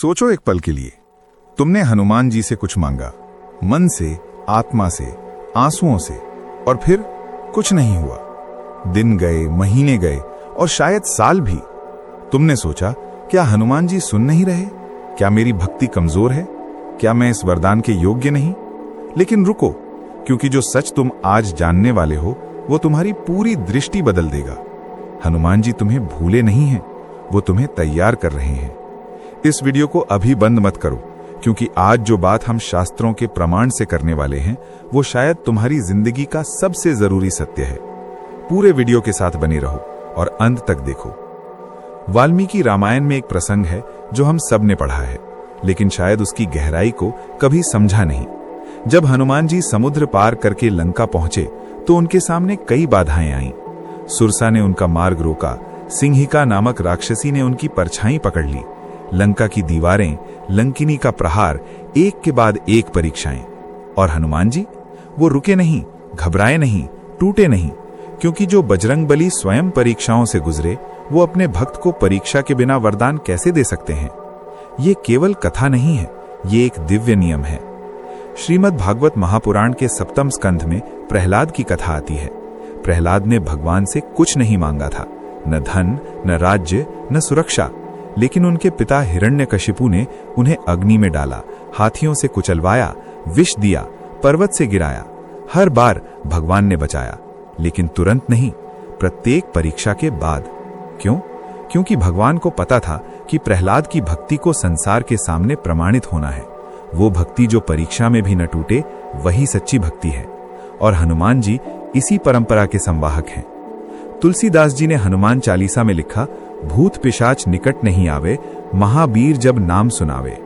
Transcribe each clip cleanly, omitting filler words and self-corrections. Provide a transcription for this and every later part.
सोचो एक पल के लिए, तुमने हनुमान जी से कुछ मांगा, मन से, आत्मा से, आंसुओं से, और फिर कुछ नहीं हुआ। दिन गए, महीने गए और शायद साल भी। तुमने सोचा, क्या हनुमान जी सुन नहीं रहे? क्या मेरी भक्ति कमजोर है? क्या मैं इस वरदान के योग्य नहीं? लेकिन रुको, क्योंकि जो सच तुम आज जानने वाले हो वो तुम्हारी पूरी दृष्टि बदल देगा। हनुमान जी तुम्हें भूले नहीं हैं, वो तुम्हें तैयार कर रहे हैं। इस वीडियो को अभी बंद मत करो, क्योंकि आज जो बात हम शास्त्रों के प्रमाण से करने वाले हैं वो शायद तुम्हारी जिंदगी का सबसे जरूरी सत्य है। पूरे वीडियो के साथ बने रहो और अंत तक देखो। वाल्मीकि रामायण में एक प्रसंग है जो हम सब ने पढ़ा है, लेकिन शायद उसकी गहराई को कभी समझा नहीं। जब हनुमान जी समुद्र पार करके लंका पहुंचे तो उनके सामने कई बाधाएं आईं। सुरसा ने उनका मार्ग रोका, सिंहिका नामक राक्षसी ने उनकी परछाई पकड़ ली, लंका की दीवारें, लंकिनी का प्रहार, एक के बाद एक परीक्षाएं। और हनुमान जी, वो रुके नहीं, घबराए नहीं, टूटे नहीं, क्योंकि जो बजरंगबली स्वयं परीक्षाओं से गुजरे वो अपने भक्त को परीक्षा के बिना वरदान कैसे दे सकते हैं? ये केवल कथा नहीं है, ये एक दिव्य नियम है। श्रीमद् भागवत महापुराण के 7वें स्कंध में प्रहलाद की कथा आती है। प्रहलाद ने भगवान से कुछ नहीं मांगा था, न धन, न राज्य, न सुरक्षा, लेकिन उनके पिता हिरण्यकशिपु ने उन्हें अग्नि में डाला, हाथियों से कुचलवाया, विष दिया, पर्वत से गिराया। हर बार भगवान ने बचाया, लेकिन तुरंत नहीं, प्रत्येक परीक्षा के बाद। क्यों? क्योंकि भगवान को पता था कि प्रहलाद की भक्ति को संसार के सामने प्रमाणित होना है। वो भक्ति जो परीक्षा में भी न टूटे, वही सच्ची भक्ति है। और हनुमान जी इसी परंपरा के संवाहक हैं। तुलसीदास जी ने हनुमान चालीसा में लिखा, भूत पिशाच निकट नहीं आवे, महावीर जब नाम सुनावे।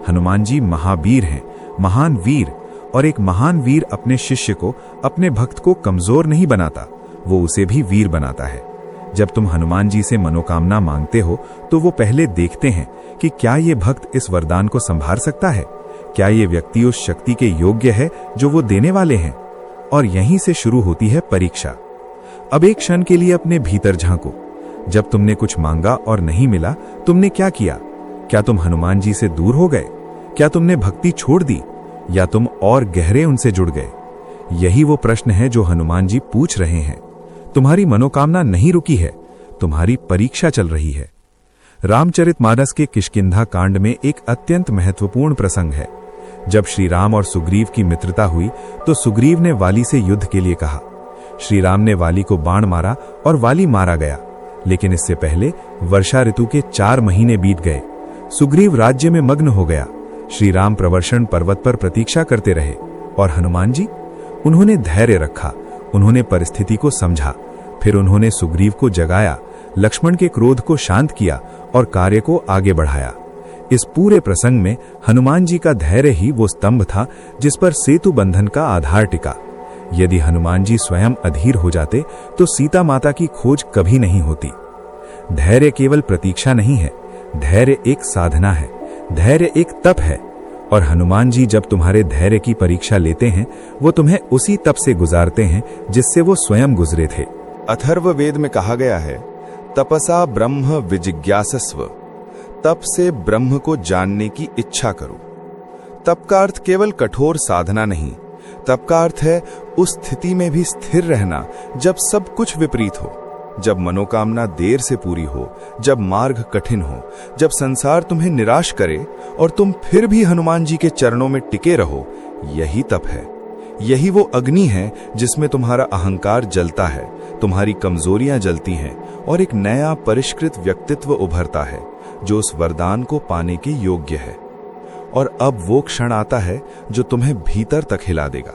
हनुमान जी महावीर हैं, महान वीर, और एक महान वीर अपने शिष्य को, अपने भक्त को कमजोर नहीं बनाता, वो उसे भी वीर बनाता है। जब तुम हनुमान जी से मनोकामना मांगते हो तो वो पहले देखते हैं कि क्या ये भक्त इस वरदान को संभाल सकता है, क्या ये व्यक्ति उस शक्ति के योग्य है जो वो देने वाले हैं। और यहीं से शुरू होती है परीक्षा। अब एक क्षण के लिए अपने भीतर झांको। जब तुमने कुछ मांगा और नहीं मिला, तुमने क्या किया? क्या तुम हनुमान जी से दूर हो गए? क्या तुमने भक्ति छोड़ दी, या तुम और गहरे उनसे जुड़ गए? यही वो प्रश्न है जो हनुमान जी पूछ रहे हैं। तुम्हारी मनोकामना नहीं रुकी है, तुम्हारी परीक्षा चल रही है। रामचरितमानस के किष्किंधा कांड में एक अत्यंत महत्वपूर्ण प्रसंग है। जब श्री राम और सुग्रीव की मित्रता हुई तो सुग्रीव ने वाली से युद्ध के लिए कहा। श्री राम ने वाली को बाण मारा और वाली मारा गया। लेकिन इससे पहले वर्षा ऋतु के 4 महीने बीत गए। सुग्रीव राज्य में मग्न हो गया। श्री राम प्रवर्षण पर्वत पर प्रतीक्षा करते रहे। और हनुमान जी, उन्होंने धैर्य रखा, उन्होंने परिस्थिति को समझा। फिर उन्होंने सुग्रीव को जगाया, लक्ष्मण के क्रोध को शांत किया और कार्य को आगे बढ़ाया। इस पूरे प्रसंग में हनुमान जी का धैर्य ही वो स्तंभ था जिस पर सेतु बंधन का आधार टिका। यदि हनुमान जी स्वयं अधीर हो जाते तो सीता माता की खोज कभी नहीं होती। धैर्य केवल प्रतीक्षा नहीं है, धैर्य एक साधना है, धैर्य एक तप है। और हनुमान जी जब तुम्हारे धैर्य की परीक्षा लेते हैं, वो तुम्हें उसी तप से गुजारते हैं जिससे वो स्वयं गुजरे थे। अथर्ववेद में कहा गया है, तपसा ब्रह्म विजिज्ञासस्व, तप से ब्रह्म को जानने की इच्छा करो। तप का अर्थ केवल कठोर साधना नहीं, तप का अर्थ है उस स्थिति में भी स्थिर रहना जब सब कुछ विपरीत हो, जब मनोकामना देर से पूरी हो, जब मार्ग कठिन हो, जब संसार तुम्हें निराश करे और तुम फिर भी हनुमान जी के चरणों में टिके रहो। यही तप है, यही वो अग्नि है जिसमें तुम्हारा अहंकार जलता है, तुम्हारी कमजोरियां जलती हैं और एक नया परिष्कृत व्यक्तित्व उभरता है जो उस वरदान को पाने के योग्य है। और अब वो क्षण आता है जो तुम्हें भीतर तक हिला देगा।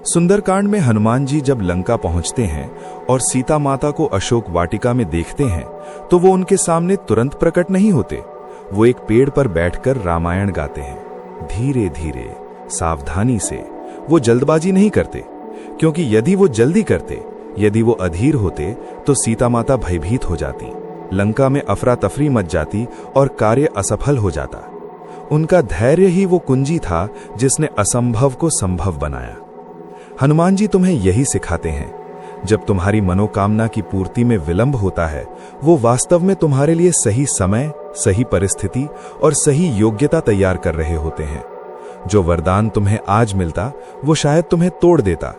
सुंदरकांड में हनुमान जी जब लंका पहुंचते हैं और सीता माता को अशोक वाटिका में देखते हैं तो वो उनके सामने तुरंत प्रकट नहीं होते। वो एक पेड़ पर बैठकर रामायण गाते हैं, धीरे धीरे, सावधानी से। वो जल्दबाजी नहीं करते, क्योंकि यदि वो जल्दी करते, यदि वो अधीर होते तो सीता माता भयभीत हो जाती, लंका में अफरा तफरी मच जाती और कार्य असफल हो जाता। उनका धैर्य ही वो कुंजी था जिसने असंभव को संभव बनाया। हनुमान जी तुम्हें यही सिखाते हैं। जब तुम्हारी मनोकामना की पूर्ति में विलंब होता है, वो वास्तव में तुम्हारे लिए सही समय, सही परिस्थिति और सही योग्यता तैयार कर रहे होते हैं। जो वरदान तुम्हें आज मिलता वो शायद तुम्हें तोड़ देता,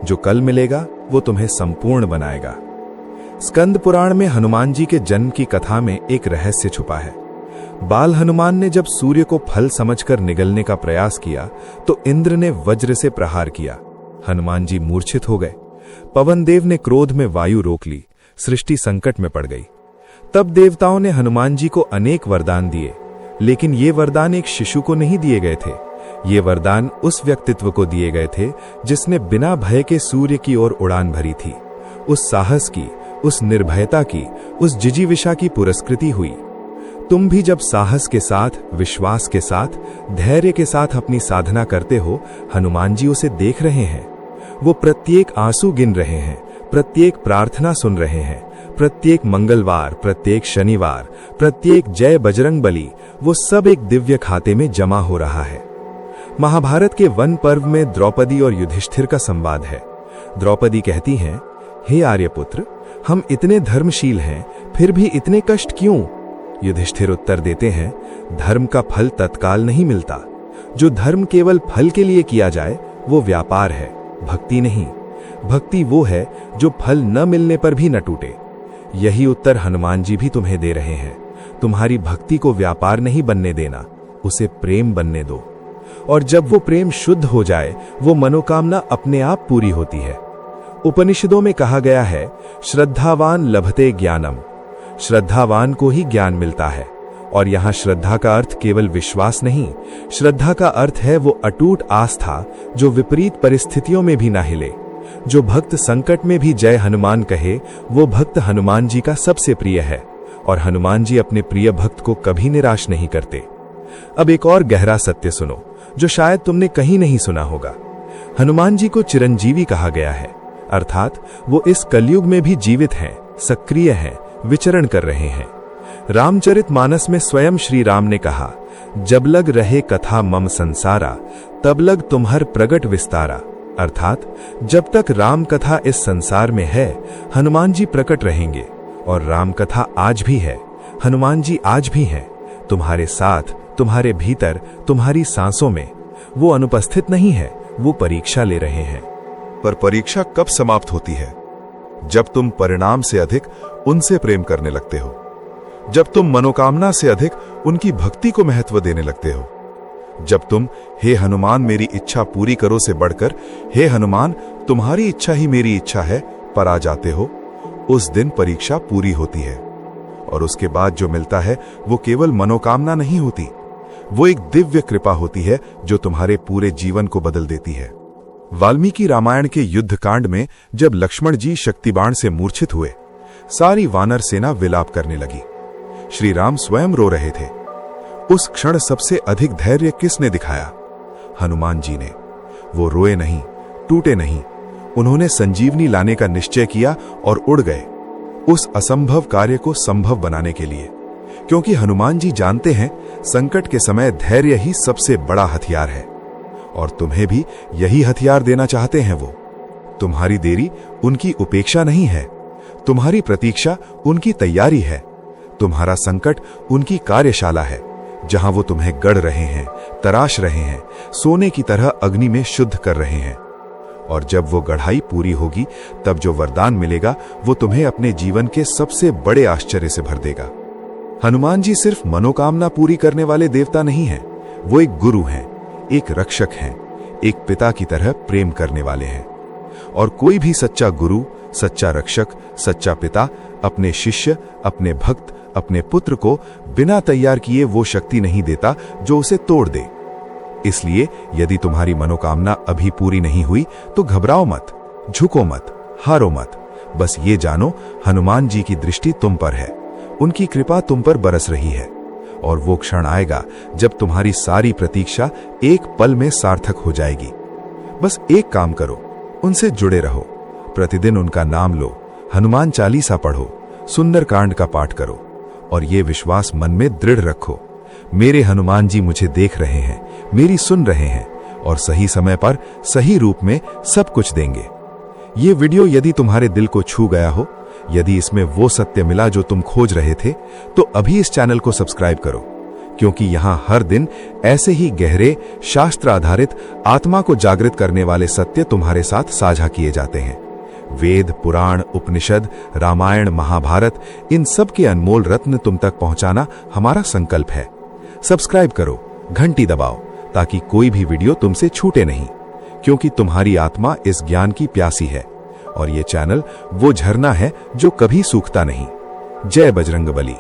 जो कल मिलेगा वो तुम्हें संपूर्ण बनाएगा। स्कंद पुराण में हनुमान जी के जन्म की कथा में एक रहस्य छुपा है। बाल हनुमान ने जब सूर्य को फल समझकर निगलने का प्रयास किया तो इंद्र ने वज्र से प्रहार किया। हनुमान जी मूर्छित हो गए। पवन देव ने क्रोध में वायु रोक ली। सृष्टि संकट में पड़ गई। तब देवताओं ने हनुमान जी को अनेक वरदान दिए, लेकिन ये वरदान एक शिशु को नहीं दिए गए थे। ये वरदान उस व्यक्तित्व को दिए गए थे जिसने बिना भय के सूर्य की ओर उड़ान भरी थी। उस साहस की, उस निर्भयता की, उस जिजीविषा की पुरस्कृति हुई। तुम भी जब साहस के साथ, विश्वास के साथ, धैर्य के साथ अपनी साधना करते हो, हनुमान जी उसे देख रहे हैं। वो प्रत्येक आंसू गिन रहे हैं, प्रत्येक प्रार्थना सुन रहे हैं, प्रत्येक मंगलवार, प्रत्येक शनिवार, प्रत्येक जय बजरंगबली, वो सब एक दिव्य खाते में जमा हो रहा है। महाभारत के वन पर्व में द्रौपदी और युधिष्ठिर का संवाद है। द्रौपदी कहती हैं, हे आर्यपुत्र, हम इतने धर्मशील हैं, फिर भी इतने कष्ट क्यों? युधिष्ठिर उत्तर देते हैं, धर्म का फल तत्काल नहीं मिलता। जो धर्म केवल फल के लिए किया जाए वो व्यापार है, भक्ति नहीं। भक्ति वो है जो फल न मिलने पर भी न टूटे। यही उत्तर हनुमान जी भी तुम्हें दे रहे हैं। तुम्हारी भक्ति को व्यापार नहीं बनने देना, उसे प्रेम बनने दो। और जब वो प्रेम शुद्ध हो जाए, वो मनोकामना अपने आप पूरी होती है। उपनिषदों में कहा गया है, श्रद्धावान लभते ज्ञानम। श्रद्धावान को ही ज्ञान मिलता है। और यहां श्रद्धा का अर्थ केवल विश्वास नहीं, श्रद्धा का अर्थ है वो अटूट आस्था जो विपरीत परिस्थितियों में भी ना हिले। जो भक्त संकट में भी जय हनुमान कहे, वो भक्त हनुमान जी का सबसे प्रिय है। और हनुमान जी अपने प्रिय भक्त को कभी निराश नहीं करते। अब एक और गहरा सत्य सुनो, जो शायद तुमने कहीं नहीं सुना होगा। हनुमान जी को चिरंजीवी कहा गया है, अर्थात वो इस कलयुग में भी जीवित हैं, सक्रिय हैं, विचरण कर रहे हैं। रामचरितमानस में स्वयं श्री राम ने कहा, जब लग रहे कथा मम संसारा, तब लग तुम्हर प्रगट विस्तारा। अर्थात जब तक राम कथा इस संसार में है, हनुमान जी प्रकट रहेंगे। और राम कथा आज भी है, हनुमान जी आज भी हैं, तुम्हारे साथ, तुम्हारे भीतर, तुम्हारी सांसों में। वो अनुपस्थित नहीं है, वो परीक्षा ले रहे हैं। पर परीक्षा कब समाप्त होती है? जब तुम परिणाम से अधिक उनसे प्रेम करने लगते हो, जब तुम मनोकामना से अधिक उनकी भक्ति को महत्व देने लगते हो, जब तुम हे हनुमान मेरी इच्छा पूरी करो से बढ़कर हे हनुमान तुम्हारी इच्छा ही मेरी इच्छा है पर आ जाते हो, उस दिन परीक्षा पूरी होती है। और उसके बाद जो मिलता है वो केवल मनोकामना नहीं होती, वो एक दिव्य कृपा होती है जो तुम्हारे पूरे जीवन को बदल देती है। वाल्मीकि रामायण के युद्ध कांड में जब लक्ष्मण जी शक्तिबाण से मूर्छित हुए, सारी वानर सेना विलाप करने लगी। श्री राम स्वयं रो रहे थे। उस क्षण सबसे अधिक धैर्य किसने दिखाया? हनुमान जी ने। वो रोए नहीं, टूटे नहीं, उन्होंने संजीवनी लाने का निश्चय किया और उड़ गए उस असंभव कार्य को संभव बनाने के लिए। क्योंकि हनुमान जी जानते हैं संकट के समय धैर्य ही सबसे बड़ा हथियार है। और तुम्हें भी यही हथियार देना चाहते हैं वो। तुम्हारी देरी उनकी उपेक्षा नहीं है, तुम्हारी प्रतीक्षा उनकी तैयारी है। तुम्हारा संकट उनकी कार्यशाला है, जहां वो तुम्हें गढ़ रहे हैं, तराश रहे हैं, सोने की तरह अग्नि में शुद्ध कर रहे हैं। और जब वो गढ़ाई पूरी होगी, तब जो वरदान मिलेगा वो तुम्हें अपने जीवन के सबसे बड़े आश्चर्य से भर देगा। हनुमान जी सिर्फ मनोकामना पूरी करने वाले देवता नहीं हैं, वो एक गुरु हैं, एक रक्षक हैं, एक पिता की तरह प्रेम करने वाले हैं। और कोई भी सच्चा गुरु, सच्चा रक्षक, सच्चा पिता अपने शिष्य, अपने भक्त, अपने पुत्र को बिना तैयार किए वो शक्ति नहीं देता जो उसे तोड़ दे। इसलिए यदि तुम्हारी मनोकामना अभी पूरी नहीं हुई तो घबराओ मत, झुको मत, हारो मत। बस ये जानो हनुमान जी की दृष्टि तुम पर है, उनकी कृपा तुम पर बरस रही है। और वो क्षण आएगा जब तुम्हारी सारी प्रतीक्षा एक पल में सार्थक हो जाएगी। बस एक काम करो, उनसे जुड़े रहो, प्रतिदिन उनका नाम लो, हनुमान चालीसा पढ़ो, सुंदरकांड का पाठ करो और ये विश्वास मन में दृढ़ रखो, मेरे हनुमान जी मुझे देख रहे हैं, मेरी सुन रहे हैं और सही समय पर सही रूप में सब कुछ देंगे। ये वीडियो यदि तुम्हारे दिल को छू गया हो यदि इसमें वो सत्य मिला जो तुम खोज रहे थे, तो अभी इस चैनल को सब्सक्राइब करो, क्योंकि यहाँ हर दिन ऐसे ही गहरे, शास्त्र आधारित, आत्मा को जागृत करने वाले सत्य तुम्हारे साथ साझा किए जाते हैं। वेद, पुराण, उपनिषद, रामायण, महाभारत, इन सब के अनमोल रत्न तुम तक पहुंचाना हमारा संकल्प है। सब्सक्राइब करो, घंटी दबाओ, ताकि कोई भी वीडियो तुमसे छूटे नहीं, क्योंकि तुम्हारी आत्मा इस ज्ञान की प्यासी है और ये चैनल वो झरना है जो कभी सूखता नहीं। जय बजरंगबली।